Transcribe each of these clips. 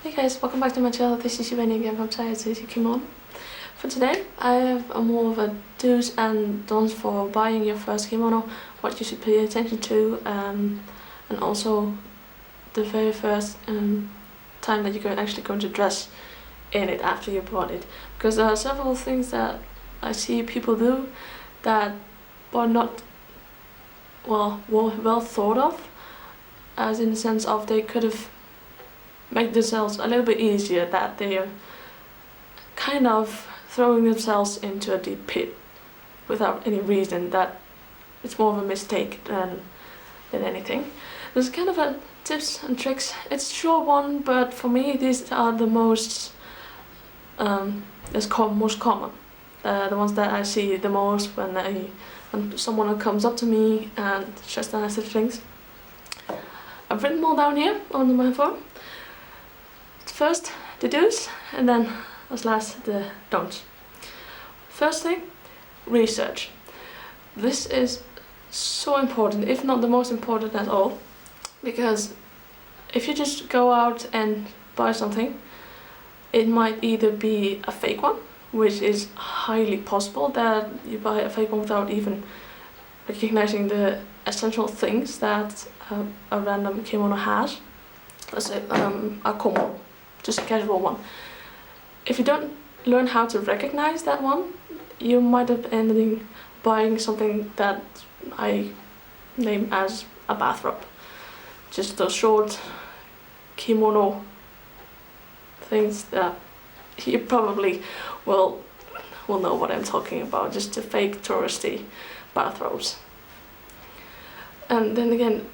Hey guys, welcome back to my channel. This is Yvonne again from Chayatsuji Kimono. For today, I have a more of a do's and don'ts for buying your first kimono, what you should pay attention to, and also the very first time that you're actually going to dress in it after you bought it. Because there are several things that I see people do that are not well thought of, as in the sense of they could have make themselves a little bit easier, that they are kind of throwing themselves into a deep pit without any reason, that it's more of a mistake than anything. There's kind of a tips and tricks. It's a short one, but for me these are the most most common. The ones that I see the most when someone comes up to me and just such things. I've written them all down here on my phone. First, the do's, and then as last, the don'ts. First thing, research. This is so important, if not the most important at all, because if you just go out and buy something, it might either be a fake one, which is highly possible that you buy a fake one without even recognizing the essential things that a random kimono has. Let's say a komo, just a casual one. If you don't learn how to recognize that one, you might have ended up buying something that I name as a bathrobe. Just those short kimono things that you probably will know what I'm talking about, just the fake touristy bathrobes. And then again,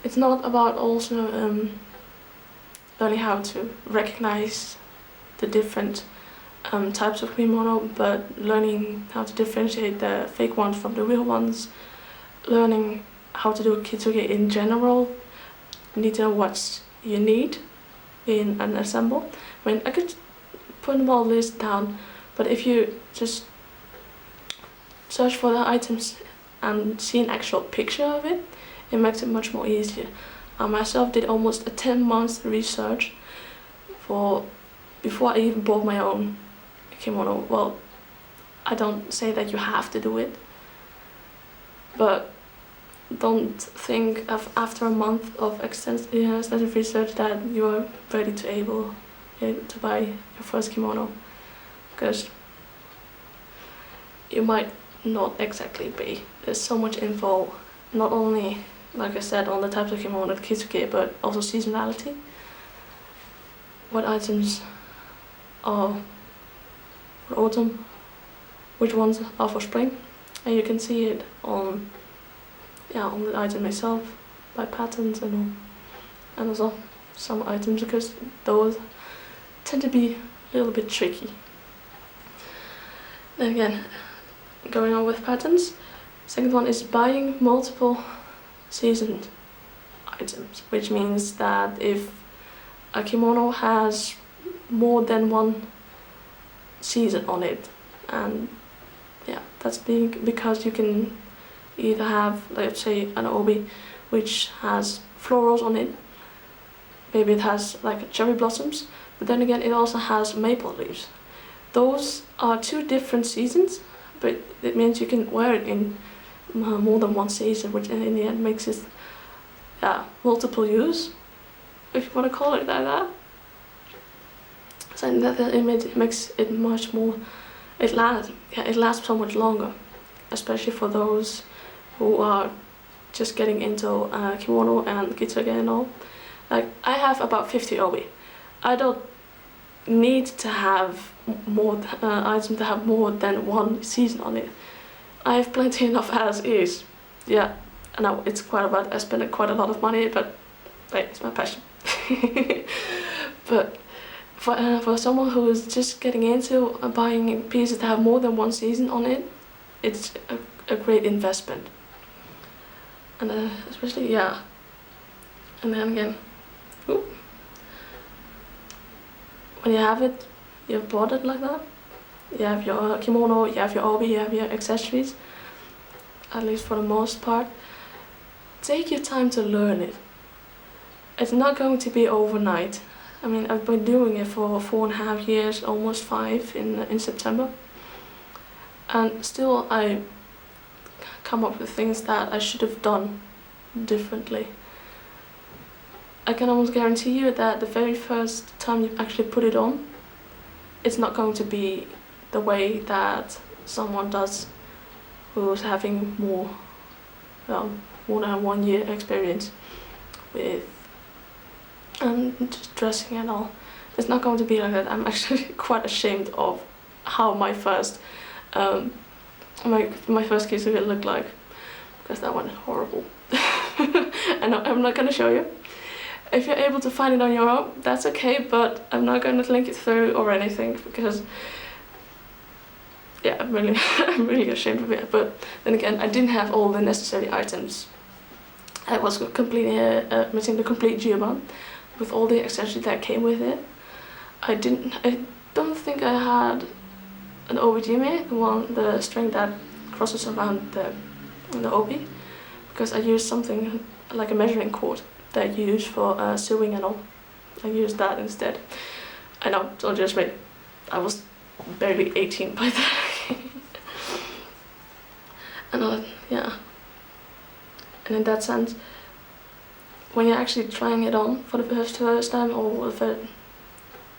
it's not about also learning how to recognize the different types of kimono, but learning how to differentiate the fake ones from the real ones, learning how to do a kitsuke in general. You need to know what you need in an ensemble. I mean, I could put them all list down, but if you just search for the items and see an actual picture of it, it makes it much more easier. I myself did almost a 10-month research before I even bought my own kimono. Well, I don't say that you have to do it, but don't think of after a month of extensive research that you are ready to buy your first kimono, because you might not exactly be. There's so much info, not only, like I said, on the types of kimono, the kitsuke, but also seasonality. What items are for autumn, which ones are for spring, and you can see it on the item itself by patterns and all, and also some items, because those tend to be a little bit tricky. Then again, going on with patterns, second one is buying multiple seasoned items, which means that if a kimono has more than one season on it, and that's because you can either have, let's say, an obi which has florals on it, maybe it has like cherry blossoms, but then again it also has maple leaves. Those are two different seasons, but it means you can wear it in more than one season, which in the end makes it multiple use, if you want to call it like that. So that it makes it much more, it lasts so much longer, especially for those who are just getting into kimono and kitsuke and all. Like, I have about 50 obi. I don't need to have more items to have more than one season on it. I have plenty enough as is. Yeah, I know it's quite a lot. I spend quite a lot of money, but it's my passion. But for someone who is just getting into buying pieces that have more than one season on it, it's a great investment. And especially, and then again, when you have it, you've bought it like that, you have your kimono, you have your obi, you have your accessories, at least for the most part. Take your time to learn it. It's not going to be overnight. I mean, I've been doing it for 4.5 years, almost 5 in September. And still I come up with things that I should have done differently. I can almost guarantee you that the very first time you actually put it on, it's not going to be the way that someone does who's having more than 1 year experience with just dressing and all. It's not going to be like that. I'm actually quite ashamed of how my first my first kitsuke looked like, because that one is horrible. And I'm not going to show you. If you're able to find it on your own, that's okay, but I'm not going to link it through or anything, because yeah, I'm really ashamed of it. But then again, I didn't have all the necessary items. I was completely missing the complete Giobon with all the accessories that came with it. I don't think I had an obijime, the string that crosses around the obi, because I used something like a measuring cord that you use for sewing and all. I used that instead. I know, don't judge me. I was barely 18 by then. And yeah. And in that sense, when you're actually trying it on for the first time, or the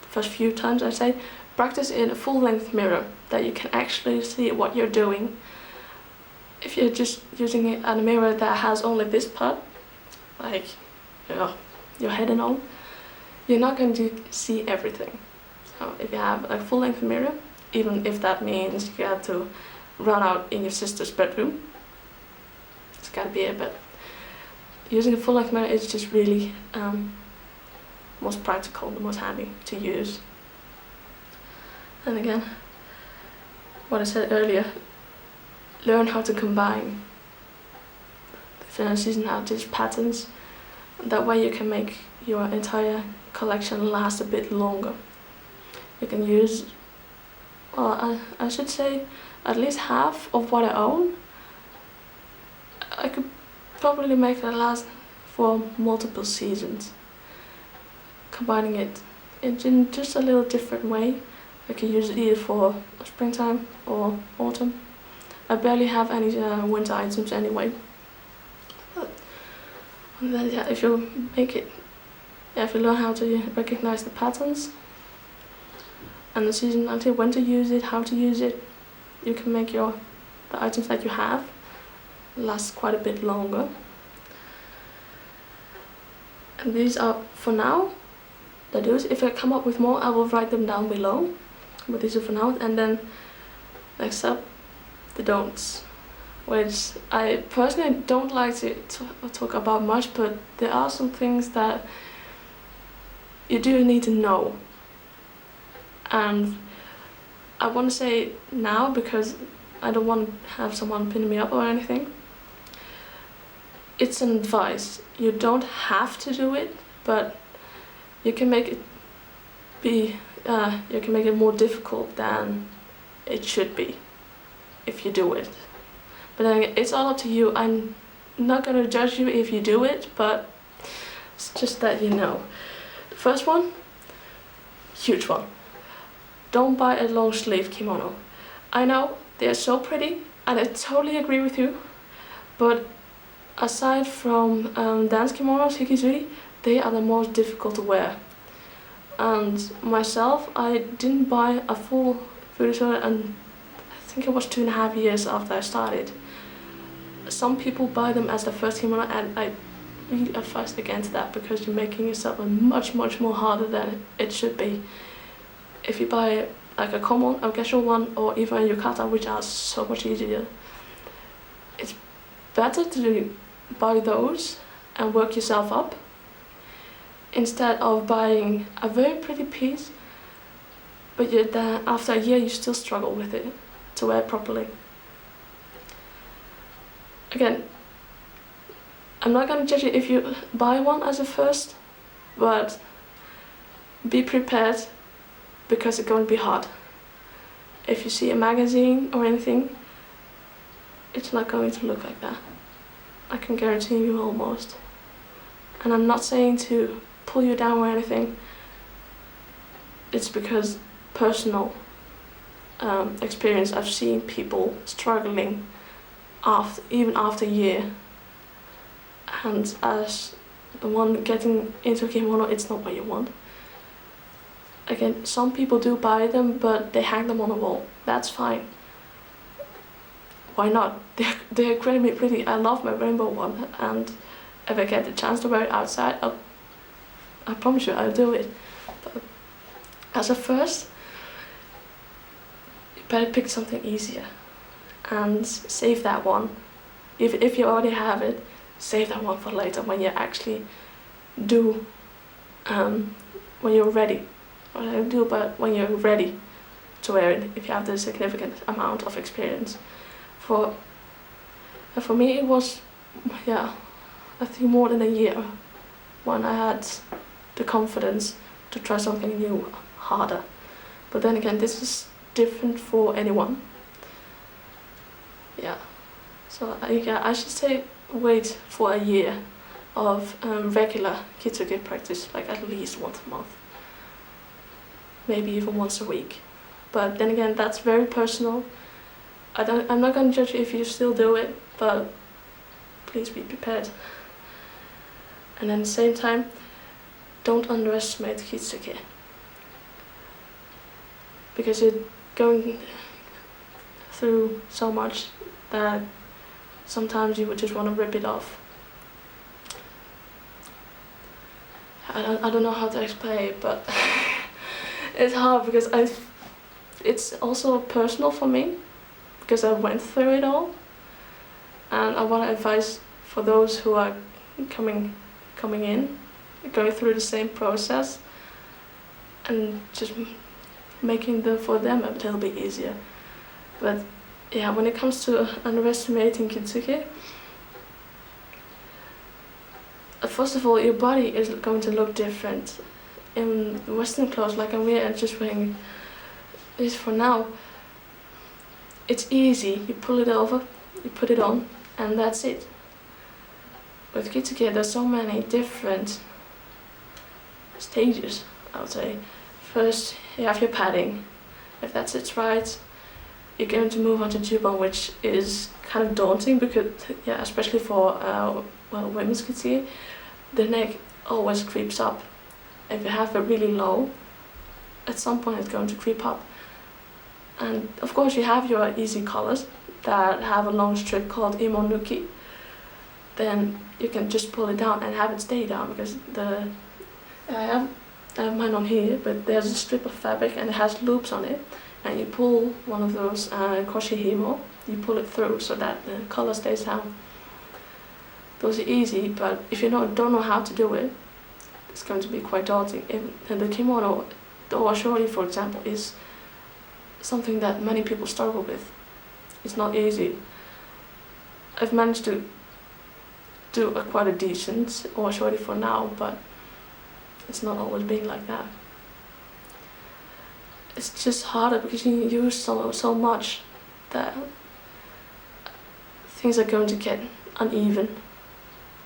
first few times, I say, practice in a full-length mirror that you can actually see what you're doing. If you're just using it on a mirror that has only this part, like your head and all, you're not going to see everything. So if you have a full-length mirror, even if that means you have to run out in your sister's bedroom, it's gotta be a bit. Using a full-length mirror is just really most practical, the most handy to use. And again, what I said earlier, learn how to combine different seasonality patterns. That way you can make your entire collection last a bit longer. You can use, well, I should say, at least half of what I own. I could probably make that last for multiple seasons. Combining it in just a little different way. I can use it either for springtime or autumn. I barely have any winter items anyway. But then, yeah, if you make it, if you learn how to recognize the patterns and the seasonality, when to use it, how to use it, you can make the items that you have last quite a bit longer. And these are, for now, the do's. If I come up with more, I will write them down below. But these are for now. And then next up, the don'ts, which I personally don't like to talk about much, but there are some things that you do need to know. And I want to say it now because I don't want to have someone pin me up or anything. It's an advice. You don't have to do it, but you can make it you can make it more difficult than it should be if you do it. But then it's all up to you. I'm not gonna judge you if you do it, but it's just that you know. The first one, huge one. Don't buy a long sleeve kimono. I know they're so pretty, and I totally agree with you, but aside from dance kimonos, hikizuri, they are the most difficult to wear. And myself, I didn't buy a full furisode, and I think it was 2.5 years after I started. Some people buy them as the first kimono, and I really advise against that because you're making yourself much more harder than it should be. If you buy like a common, a casual one, or even a yukata, which are so much easier, it's better to buy those and work yourself up instead of buying a very pretty piece, but after a year you still struggle with it to wear it properly. Again, I'm not gonna judge you if you buy one as a first, but be prepared because it's going to be hard. If you see a magazine or anything, it's not going to look like that. I can guarantee you almost. And I'm not saying to pull you down or anything, it's because personal experience. I've seen people struggling even after a year, and as the one getting into kimono, it's not what you want. Again, some people do buy them, but they hang them on the wall. That's fine. Why not? They're incredibly pretty. I love my rainbow one, and if I get the chance to wear it outside, I promise you I'll do it. But as a first, you better pick something easier and save that one. If you already have it, save that one for later when you actually do, when you're ready. But when you're ready to wear it, if you have the significant amount of experience. For me, it was, I think more than a year when I had the confidence to try something new, harder. But then again, this is different for anyone. Yeah. So I should say wait for a year of regular kitsuke practice, like at least once a month. Maybe even once a week. But then again, that's very personal. I'm not going to judge you if you still do it, but please be prepared. And at the same time, don't underestimate kitsuke. Because you're going through so much that sometimes you would just want to rip it off. I don't know how to explain it, but it's hard because it's also personal for me, because I went through it all, and I want to advise for those who are coming in, going through the same process, and just making for them a little bit easier. But yeah, when it comes to underestimating kitsuke, first of all, your body is going to look different. In Western clothes, like I'm just wearing this for now, it's easy. You pull it over, you put it on, and that's it. With kitsuke, there's so many different stages, I would say. First, you have your padding. If that sits right, you're going to move on to jubon, which is kind of daunting because, especially for women's kitsuke, the neck always creeps up. If you have it really low, at some point it's going to creep up. And of course you have your easy collars that have a long strip called imonuki. Then you can just pull it down and have it stay down, because I have mine on here, but there's a strip of fabric and it has loops on it, and you pull one of those koshihimo, you pull it through so that the collar stays down. Those are easy, but if you don't know how to do it, it's going to be quite daunting. And the kimono, the owashori for example, is something that many people struggle with. It's not easy. I've managed to do quite a decent owashori for now, but it's not always been like that. It's just harder because you use so much that things are going to get uneven.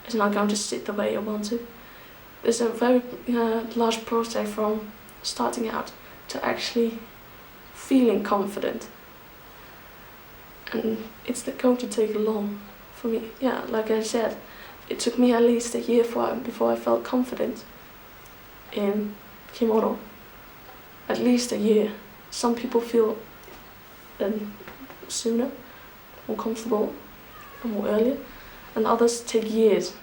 It's not going to sit the way you want to. There's a very large process from starting out to actually feeling confident, and it's not going to take long for me. Yeah, like I said, it took me at least a year before I felt confident in kimono. At least a year. Some people feel sooner, more comfortable, and more earlier, and others take years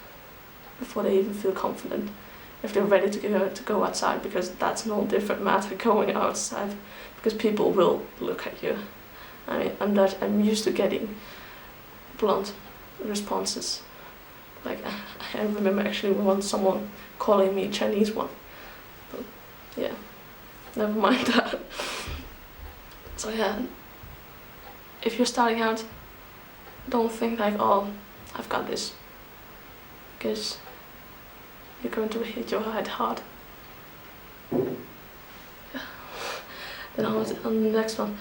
before they even feel confident, if they're ready to go outside, because that's an all different matter, going outside, because people will look at you. I mean, I'm used to getting blunt responses. Like, I remember actually once someone calling me Chinese one. But yeah, never mind that. So yeah, if you're starting out, don't think like, oh, I've got this, because you're going to hit your head hard. Yeah. Then on the next one,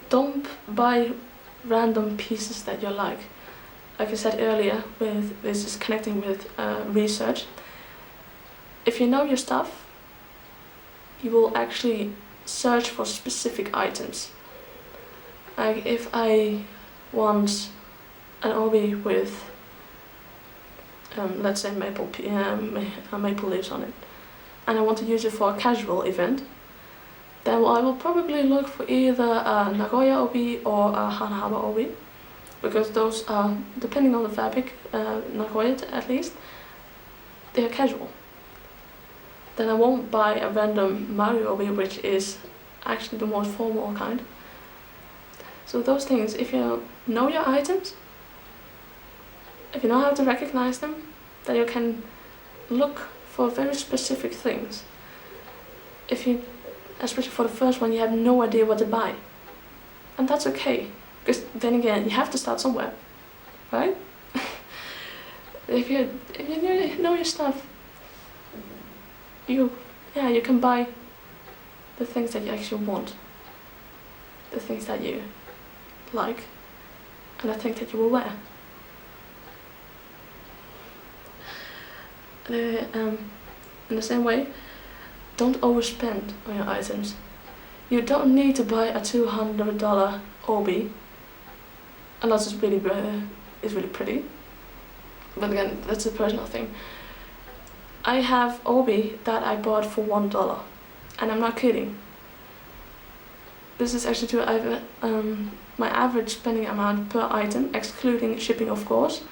don't buy random pieces that you like. Like I said earlier, this is connecting with research. If you know your stuff, you will actually search for specific items. Like if I want an obi with, let's say maple leaves on it, and I want to use it for a casual event, then I will probably look for either a Nagoya obi or a Hanahaba obi, because those are, depending on the fabric, Nagoya at least, they are casual. Then I won't buy a random Mario obi, which is actually the most formal kind. So those things, if you know your items, if you know how to recognize them, then you can look for very specific things. If you, especially for the first one, you have no idea what to buy. And that's okay, because then again, you have to start somewhere, right? if you know your stuff, you can buy the things that you actually want, the things that you like, and the things that you will wear. In the same way, don't overspend on your items. You don't need to buy a $200 obi unless it's really pretty. But again, that's a personal thing. I have obi that I bought for $1, and I'm not kidding. This is actually true. My average spending amount per item, excluding shipping of course,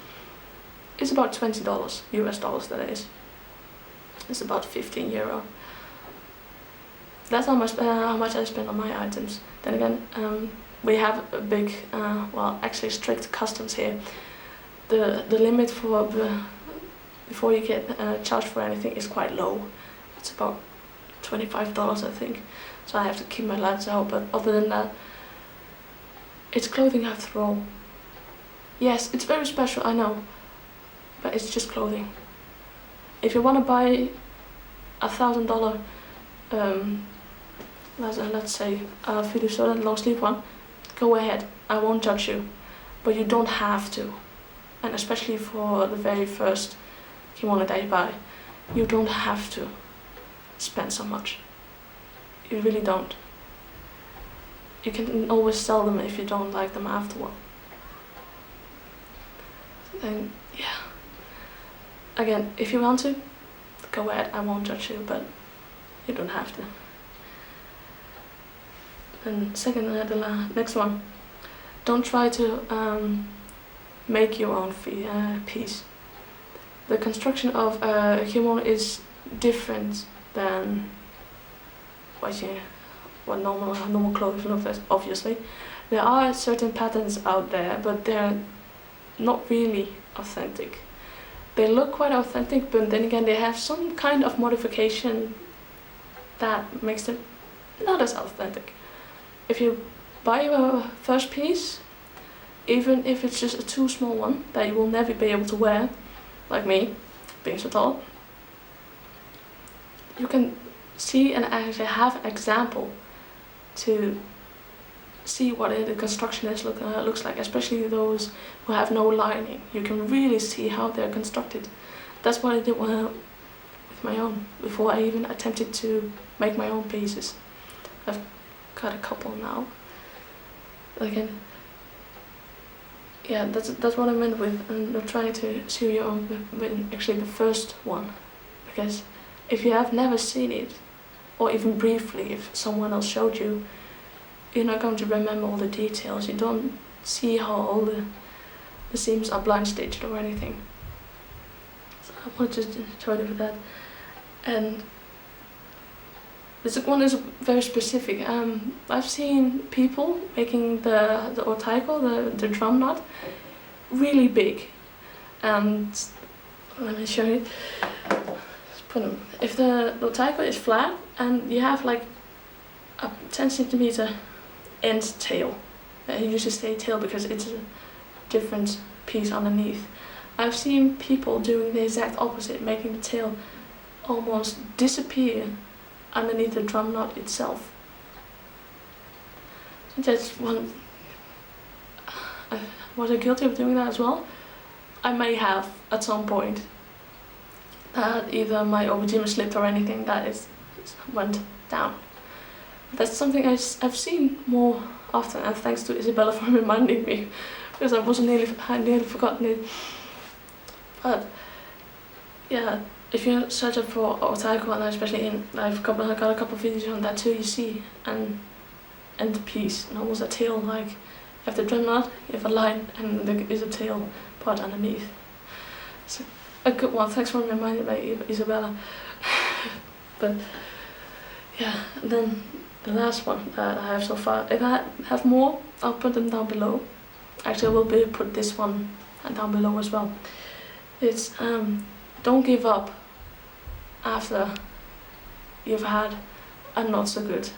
is about $20 US dollars, that is. It's about €15. That's how much I spend on my items. Then again, we have a big, actually strict customs here. The limit for before you get charged for anything is quite low. It's about $25, I think. So I have to keep my lights out. But other than that, it's clothing after all. Yes, it's very special, I know, but it's just clothing. If you want to buy $1,000, let's say a furisode long sleeve one, go ahead. I won't judge you, but you don't have to. And especially for the very first kimono that you buy, you don't have to spend so much. You really don't. You can always sell them if you don't like them afterward. Then yeah. Again, if you want to, go ahead. I won't judge you, but you don't have to. And second, the next one, don't try to make your own piece. The construction of a kimono is different than what normal clothes look like, obviously. There are certain patterns out there, but they're not really authentic. They look quite authentic, but then again they have some kind of modification that makes them not as authentic. If you buy your first piece, even if it's just a too small one that you will never be able to wear, like me, being so tall, you can see and actually have an example to see what the construction looks like, especially those who have no lining. You can really see how they're constructed. That's what I did with my own, before I even attempted to make my own pieces. I've got a couple now. Again, yeah, that's what I meant with not trying to sew your own, with actually the first one. Because if you have never seen it, or even briefly, if someone else showed you, you're not going to remember all the details. You don't see how all the seams are blind stitched or anything. So I wanted to show you that. And this one is very specific. I've seen people making the otaiko, the drum knot, really big. And let me show you. If the otaiko is flat and you have like a 10 centimeter end tail, I usually say tail because it's a different piece underneath. I've seen people doing the exact opposite, making the tail almost disappear underneath the drum knot itself. That's one. Was I guilty of doing that as well? I may have at some point. Either my obijima slipped or anything. That is went down. That's something I've seen more often, and thanks to Isabella for reminding me, because I nearly forgotten it. But yeah, if you search up for otaku, and especially I've got a couple of videos on that too, you see an end piece and almost a tail, like you have the drum knot, you have a line, and there is a tail part underneath. So a good one, thanks for reminding me, Isabella. But yeah, and then the last one that I have so far, if I have more, I'll put them down below. Actually, I will put this one down below as well. It's don't give up after you've had a not so good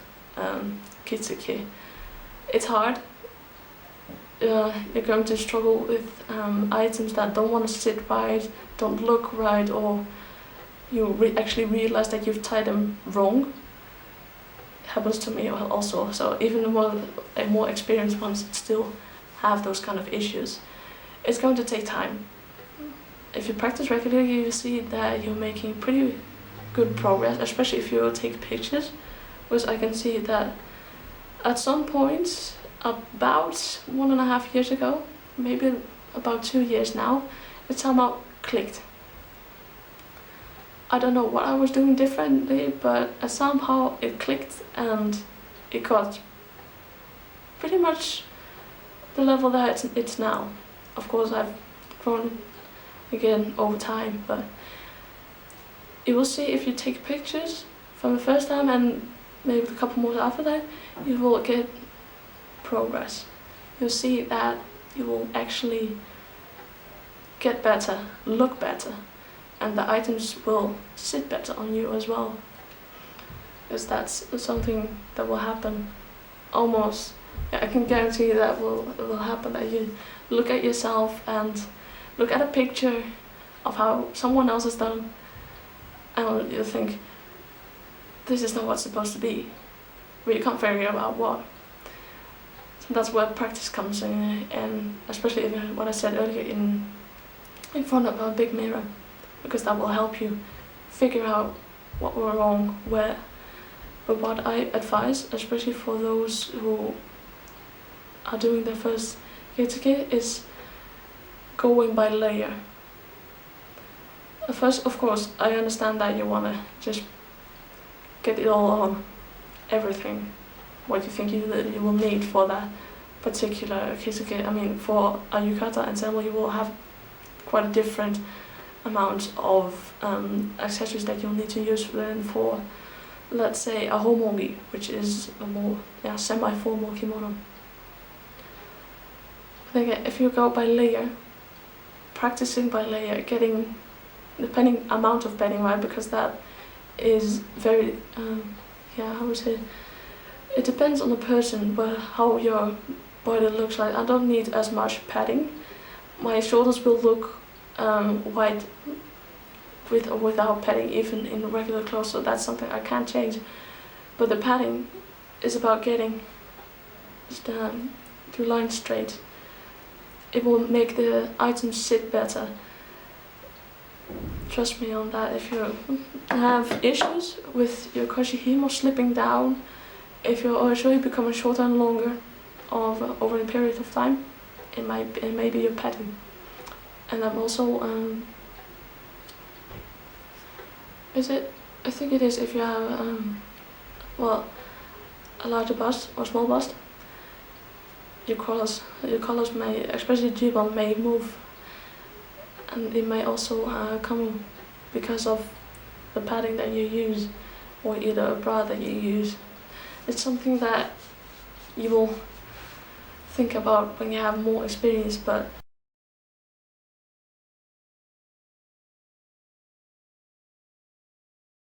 kitsuke. It's hard. You're going to struggle with items that don't want to sit right, don't look right, or you actually realize that you've tied them wrong. It happens to me also. So even the more experienced ones still have those kind of issues. It's going to take time. If you practice regularly, you see that you're making pretty good progress, especially if you take pictures, because I can see that at some point, about 1.5 years ago, maybe about 2 years now, it somehow clicked. I don't know what I was doing differently, but somehow it clicked and it got pretty much the level that it's now. Of course, I've grown again over time, but you will see if you take pictures from the first time and maybe a couple more after that, you will get progress. You'll see that you will actually get better, look better, and the items will sit better on you as well. Because that's something that will happen almost, I can guarantee that will happen, that you look at yourself and look at a picture of how someone else has done, and you think, this is not what's supposed to be, but you can't figure out what. So that's where practice comes in, and especially what I said earlier, in front of a big mirror, because that will help you figure out what went wrong, where. But what I advise, especially for those who are doing their first kitsuke, is going by layer. First, of course, I understand that you want to just get it all on, everything, what you think you will need for that particular kitsuke. I mean, for a yukata ensemble, you will have quite a different amount of accessories that you'll need to use then for, let's say, a homogi, which is a more semi-formal kimono. I think if you go by layer, practicing by layer, getting the amount of padding right, because that is very, how would I say, it depends on the person, but how your body looks like. I don't need as much padding. My shoulders will look wide with or without padding, even in regular clothes, so that's something I can't change. But the padding is about getting the line straight. It will make the items sit better. Trust me on that. If you have issues with your koshihimo slipping down, if you're actually becoming shorter and longer over a period of time, it may be your pattern. And I'm also I think it is if you have a larger bust or small bust, your colors may, especially G-ball, may move, and it may also come because of the padding that you use, or either a bra that you use. It's something that you will think about when you have more experience, but